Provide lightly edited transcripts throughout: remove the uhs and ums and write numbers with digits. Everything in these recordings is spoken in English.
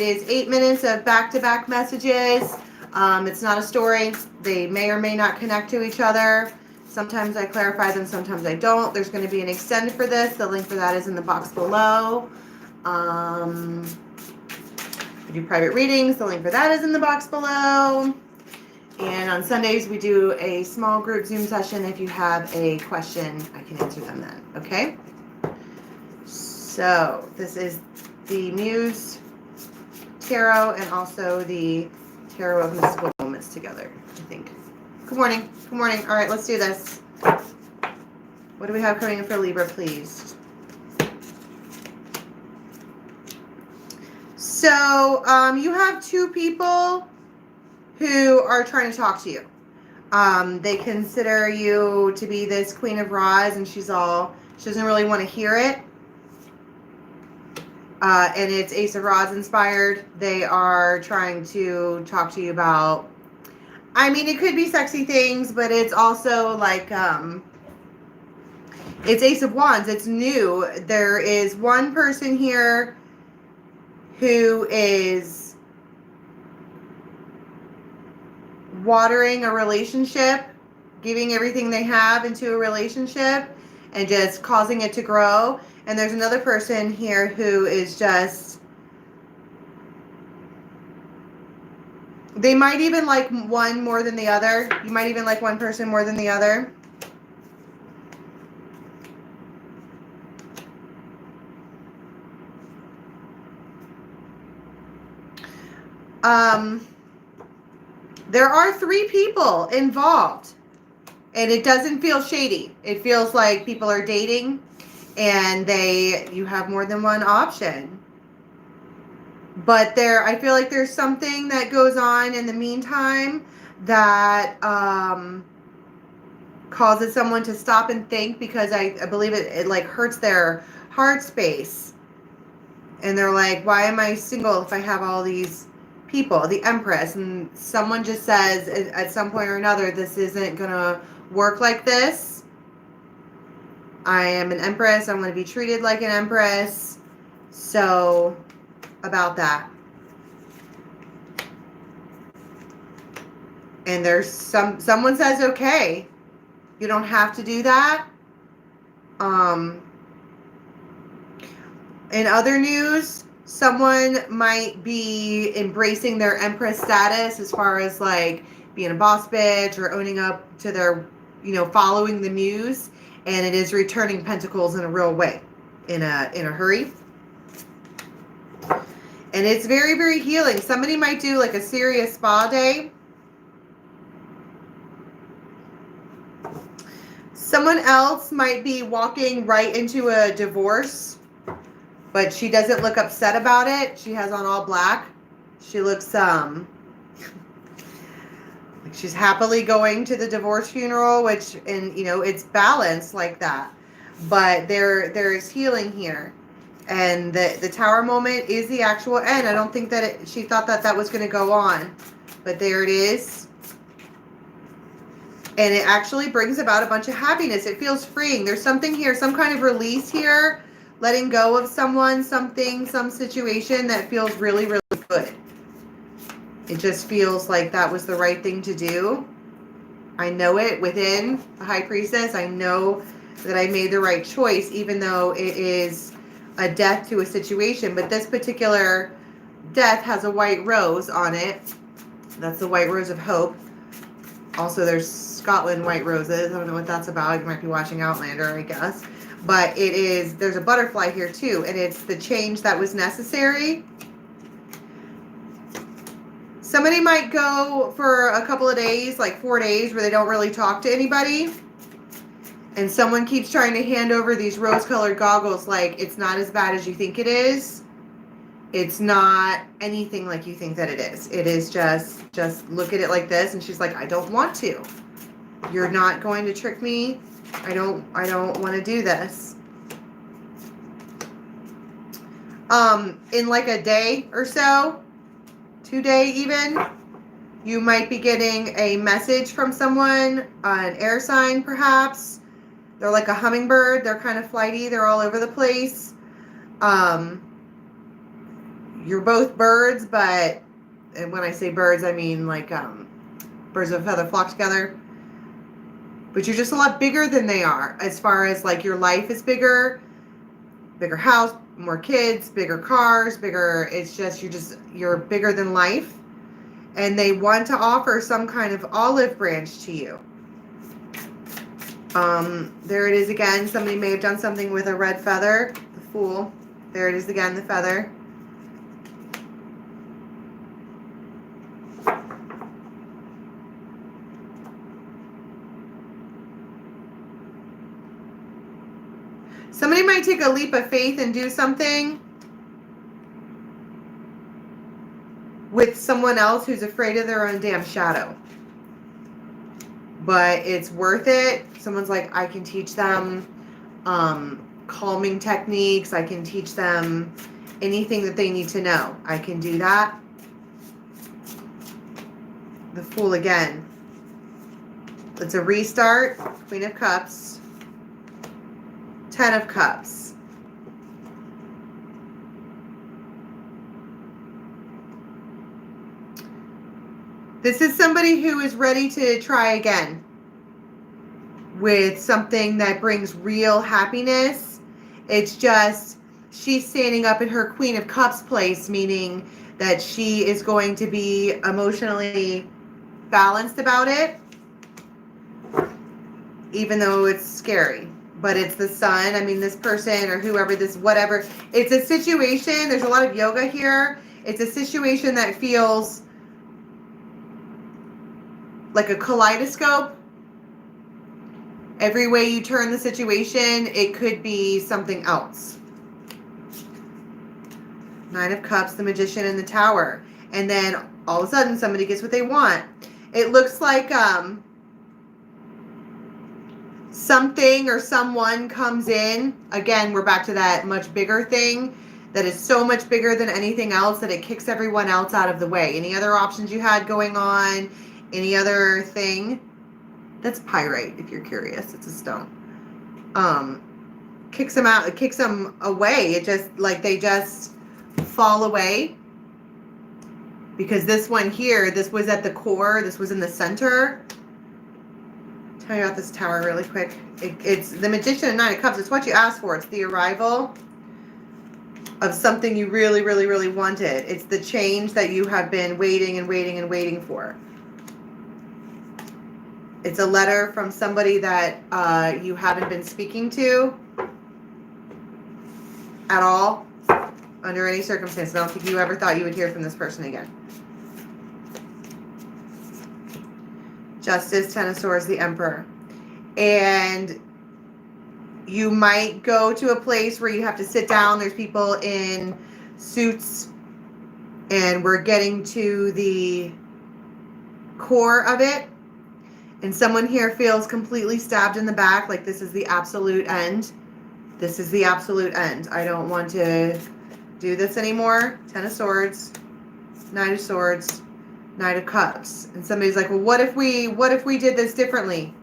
is 8 minutes of back-to-back messages. It's not a story. They may or may not connect to each other. Sometimes I clarify them, sometimes I don't. There's going to be an extended for this. The link for that is in the box below. I do private readings. The link for that is in the box below. And on Sundays, we do a small group Zoom session. If you have a question, I can answer them then. Okay? So this is the Muse Tarot and also the Tarot of Mystical Moments together, I think. Good morning. Good morning. All right, let's do this. What do we have coming in for Libra, please? So you have two people who are trying to talk to you. They consider you to be this Queen of Rods, and she doesn't really want to hear it. And it's Ace of Rods inspired. They are trying to talk to you about, I mean, it could be sexy things, but it's also like, it's Ace of Wands. It's new. There is one person here who is watering a relationship, giving everything they have into a relationship and just causing it to grow. And there's another person here who is just, they might even like one more than the other. You might even like one person more than the other. There are 3 people involved, and it doesn't feel shady. It feels like people are dating, and you have more than one option. But I feel like there's something that goes on in the meantime that causes someone to stop and think, because I believe it like hurts their heart space. And they're like, why am I single if I have all these people? The Empress. And someone just says at some point or another, this isn't going to work like this. I am an Empress. I'm going to be treated like an Empress. So, about that. And there's someone says, okay, you don't have to do that. In other news, someone might be embracing their Empress status as far as like being a boss bitch or owning up to their, following the muse. And it is returning pentacles in a real way, in a hurry. And it's very, very healing. Somebody might do like a serious spa day. Someone else might be walking right into a divorce, but she doesn't look upset about it. She has on all black. She looks like she's happily going to the divorce funeral, which, and it's balanced like that. But there is healing here. And the Tower moment is the actual end. I don't think that she thought that was going to go on. But there it is. And it actually brings about a bunch of happiness. It feels freeing. There's something here, some kind of release here. Letting go of someone, something, some situation that feels really, really good. It just feels like that was the right thing to do. I know it within the High Priestess. I know that I made the right choice, even though it is a death to a situation. But this particular death has a white rose on it. That's the white rose of hope. Also, there's Scotland white roses. I don't know what that's about. You might be watching Outlander, I guess. But there's a butterfly here too. And it's the change that was necessary. Somebody might go for a couple of days, like 4 days, where they don't really talk to anybody. And someone keeps trying to hand over these rose-colored goggles like it's not as bad as you think it is. It's not anything like you think that it is. It is just look at it like this. And she's like, I don't want to. You're not going to trick me. I don't want to do this. In like a day or so, 2 day even, you might be getting a message from someone, an air sign perhaps. They're like a hummingbird. They're kind of flighty. They're all over the place. you're both birds, but and when I say birds, I mean like birds of a feather flock together. But you're just a lot bigger than they are, as far as like your life is bigger house, more kids, bigger cars, bigger. It's just you're bigger than life, and they want to offer some kind of olive branch to you. There it is again. Somebody may have done something with a red feather. The Fool. There it is again, the feather. Somebody might take a leap of faith and do something with someone else who's afraid of their own damn shadow. But it's worth it. Someone's like, I can teach them calming techniques. I can teach them anything that they need to know. I can do that. The Fool again. It's a restart. Queen of Cups. 10 of Cups. This is somebody who is ready to try again with something that brings real happiness. It's just she's standing up in her Queen of Cups place, meaning that she is going to be emotionally balanced about it, even though it's scary. But it's the Sun. I mean, this person or whoever, this whatever. It's a situation. There's a lot of yoga here. It's a situation that feels like a kaleidoscope. Every way you turn the situation, it could be something else. 9 of Cups, the Magician, and the Tower. And then all of a sudden somebody gets what they want. It looks like something or someone comes in. Again, we're back to that much bigger thing that is so much bigger than anything else that it kicks everyone else out of the way. Any other options you had going on? Any other thing? That's pyrite, if you're curious. It's a stone. Kicks them out. It kicks them away. It just, like, they just fall away. Because this one here, this was at the core. This was in the center. Tell you about this Tower really quick. It's the Magician and 9 of Cups. It's what you asked for. It's the arrival of something you really, really, really wanted. It's the change that you have been waiting and waiting and waiting for. It's a letter from somebody that you haven't been speaking to at all, under any circumstance. I don't think you ever thought you would hear from this person again. Justice, 10 of Swords, the Emperor. And you might go to a place where you have to sit down. There's people in suits. And we're getting to the core of it. And someone here feels completely stabbed in the back, like this is the absolute end. This is the absolute end. I don't want to do this anymore. 10 of Swords, 9 of Swords, 9 of Cups. And somebody's like, well, what if we did this differently?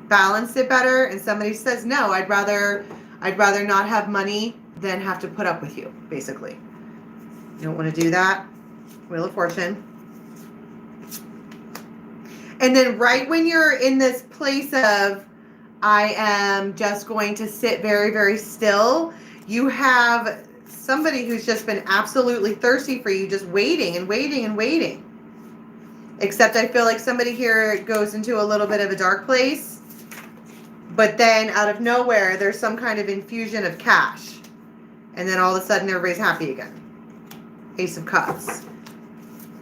Balanced it better. And somebody says, no, I'd rather not have money than have to put up with you, basically. You don't want to do that. Wheel of Fortune. And then right when you're in this place of, I am just going to sit very, very still, you have somebody who's just been absolutely thirsty for you, just waiting and waiting and waiting. Except I feel like somebody here goes into a little bit of a dark place. But then out of nowhere, there's some kind of infusion of cash. And then all of a sudden, everybody's happy again. Ace of Cups.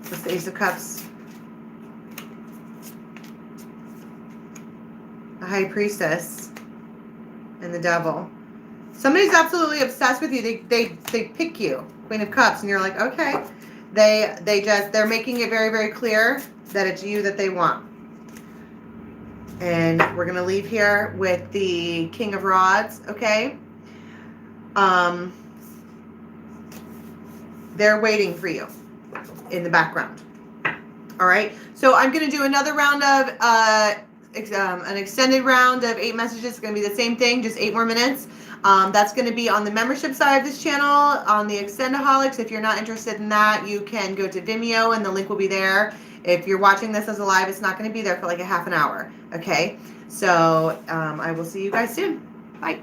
What's the Ace of Cups? The High Priestess and the Devil. Somebody's absolutely obsessed with you. They pick you, Queen of Cups, and you're like, okay. They're making it very, very clear that it's you that they want. And we're gonna leave here with the King of Rods, okay? They're waiting for you in the background. All right. So I'm gonna do another round of an extended round of 8 messages. It's going to be the same thing, just 8 more minutes. That's going to be on the membership side of this channel, on the Extendaholics. If you're not interested in that, you can go to Vimeo and the link will be there. If you're watching this as a live, it's not going to be there for like a half an hour. Okay, so I will see you guys soon. Bye.